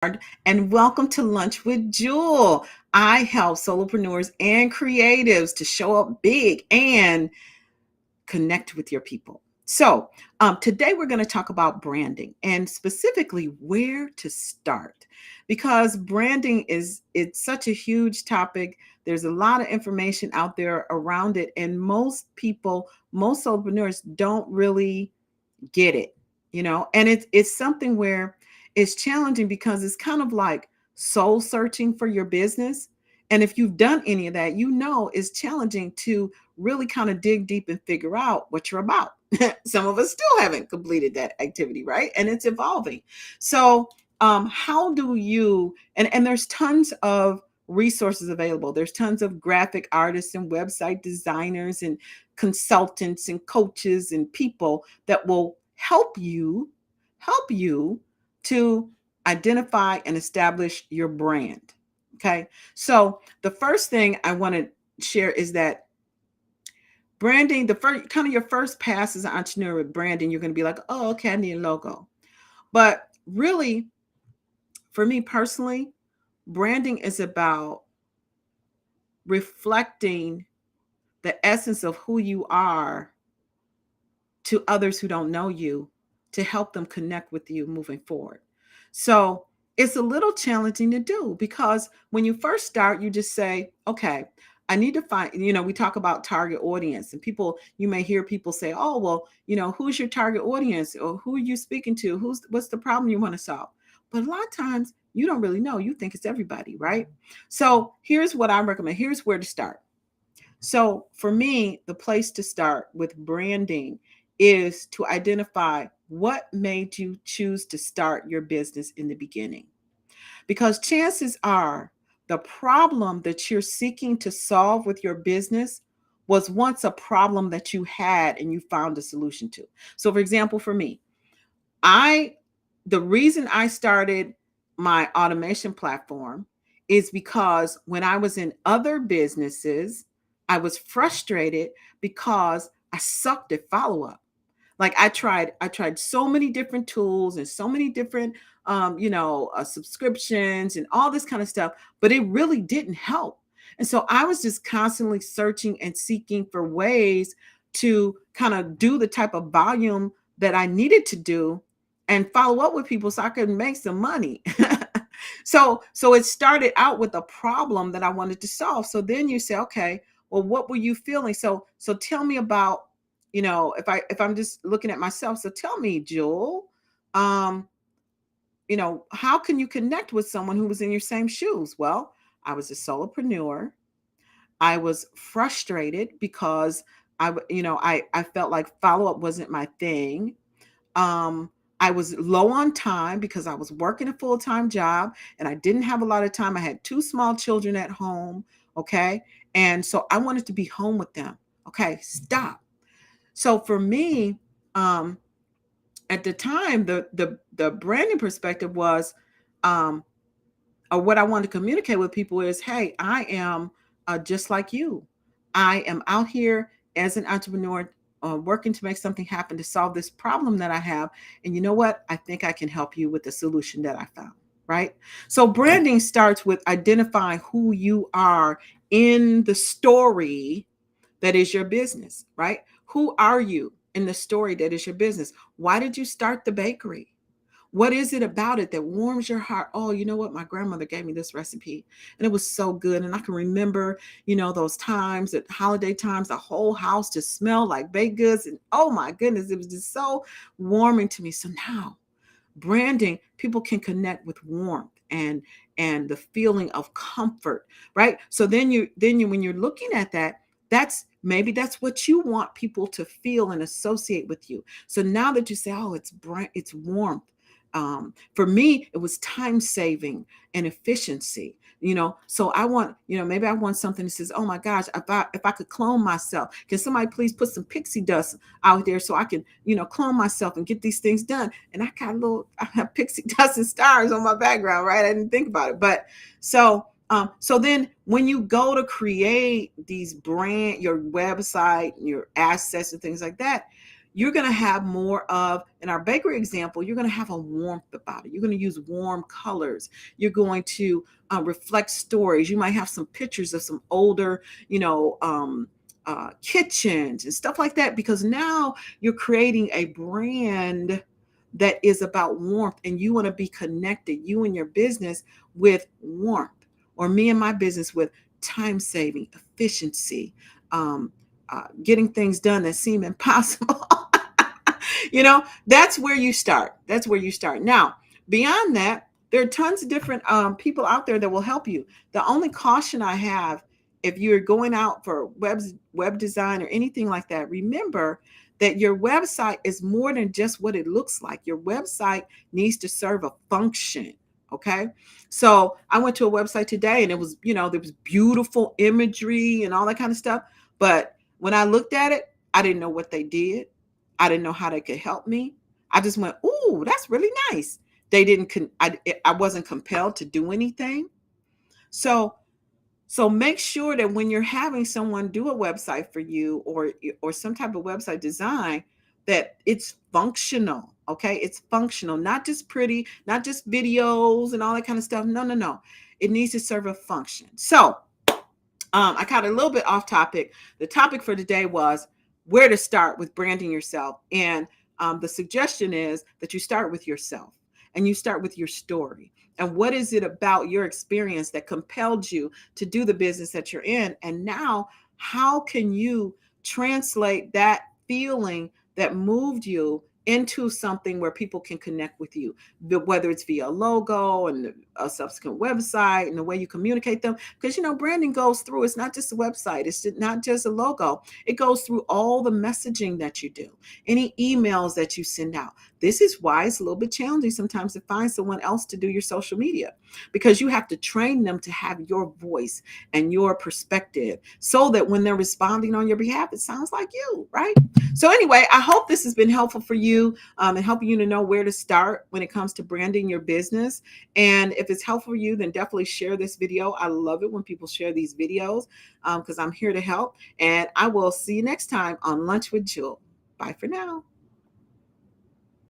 and welcome to Lunch with Juhl. I help solopreneurs and creatives to show up big and connect with your people. Today we're going to talk about branding and specifically where to start because branding is it's such a huge topic. There's a lot of information out there around it, and most solopreneurs don't really get it, and it's something where it's challenging because it's kind of like soul searching for your business. And if you've done any of that, it's challenging to really kind of dig deep and figure out what you're about. Some of us still haven't completed that activity, right? And it's evolving. How do you, and there's tons of resources available. There's tons of graphic artists and website designers and consultants and coaches and people that will help you to identify and establish your brand. Okay. So the first thing I want to share is that branding, the first kind of your first pass as an entrepreneur with branding, you're going to be like, oh, okay, I need a logo. But really, for me personally, branding is about reflecting the essence of who you are to others who don't know you, to help them connect with you moving forward. So it's a little challenging to do because when you first start, you just say, okay, I need to find, we talk about target audience, and you may hear people say, oh, well, who's your target audience, or who are you speaking to? What's the problem you want to solve? But a lot of times you don't really know. You think it's everybody, right? So here's what I recommend. Here's where to start. So for me, the place to start with branding is to identify what made you choose to start your business in the beginning. Because chances are the problem that you're seeking to solve with your business was once a problem that you had and you found a solution to. So for example, for me, I the reason I started my automation platform is because when I was in other businesses, I was frustrated because I sucked at follow-up. Like I tried so many different tools and so many different subscriptions and all this kind of stuff, but it really didn't help. And so I was just constantly searching and seeking for ways to kind of do the type of volume that I needed to do and follow up with people so I could make some money. So it started out with a problem that I wanted to solve. So then you say, okay, well, what were you feeling? So tell me about, if I'm just looking at myself. So tell me, Juhl, um, how can you connect with someone who was in your same shoes? Well, I was a solopreneur. I was frustrated because I felt like follow up wasn't my thing. Um, I was low on time because I was working a full time job and I didn't have a lot of time. I had two small children at home. Okay. And so I wanted to be home with them. Okay. Stop. So for me, um, at the time, the branding perspective was, um, or what I want to communicate with people is, hey, I am just like you. I am out here as an entrepreneur, working to make something happen to solve this problem that I have. And you know what? I think I can help you with the solution that I found. Right. So branding starts with identifying who you are in the story that is your business, right? Who are you in the story that is your business? Why did you start the bakery? What is it about it that warms your heart? Oh, you know what? My grandmother gave me this recipe and it was so good. And I can remember, those times at holiday times, the whole house just smelled like baked goods. And oh my goodness, it was just so warming to me. So now branding, people can connect with warmth and the feeling of comfort, right? So then you when you're looking at that, that's what you want people to feel and associate with you. So now that you say, oh, it's warmth. For me, it was time saving and efficiency. So I want, maybe I want something that says, oh my gosh, if I could clone myself, can somebody please put some pixie dust out there so I can, clone myself and get these things done? And I have pixie dust and stars on my background, right? I didn't think about it, but so then when you go to create your website, your assets and things like that, you're going to have more of, in our bakery example, you're going to have a warmth about it. You're going to use warm colors. You're going to reflect stories. You might have some pictures of some older, kitchens and stuff like that, because now you're creating a brand that is about warmth, and you want to be connected, you and your business, with warmth, or me and my business with time saving, efficiency, getting things done that seem impossible. That's where you start. That's where you start. Now, beyond that, there are tons of different people out there that will help you. The only caution I have, if you're going out for web design or anything like that, remember that your website is more than just what it looks like. Your website needs to serve a function. Okay. So I went to a website today, and it was, there was beautiful imagery and all that kind of stuff. But when I looked at it, I didn't know what they did. I didn't know how they could help me. I just went, "Ooh, that's really nice." They didn't. I wasn't compelled to do anything. So make sure that when you're having someone do a website for you, or some type of website design, that it's functional. Okay, it's functional, not just pretty, not just videos and all that kind of stuff. No, no, no. It needs to serve a function. So I got a little bit off topic. The topic for today was where to start with branding yourself. And the suggestion is that you start with yourself, and you start with your story. And what is it about your experience that compelled you to do the business that you're in? And now, how can you translate that feeling that moved you into something where people can connect with you, whether it's via a logo and a subsequent website and the way you communicate them? Because, branding goes through, it's not just a website, it's not just a logo. It goes through all the messaging that you do, any emails that you send out. This is why it's a little bit challenging sometimes to find someone else to do your social media, because you have to train them to have your voice and your perspective, so that when they're responding on your behalf, it sounds like you, right? So anyway, I hope this has been helpful for you, and helping you to know where to start when it comes to branding your business. And if it's helpful for you, then definitely share this video. I love it when people share these videos, because I'm here to help. And I will see you next time on Lunch with Juhl. Bye for now.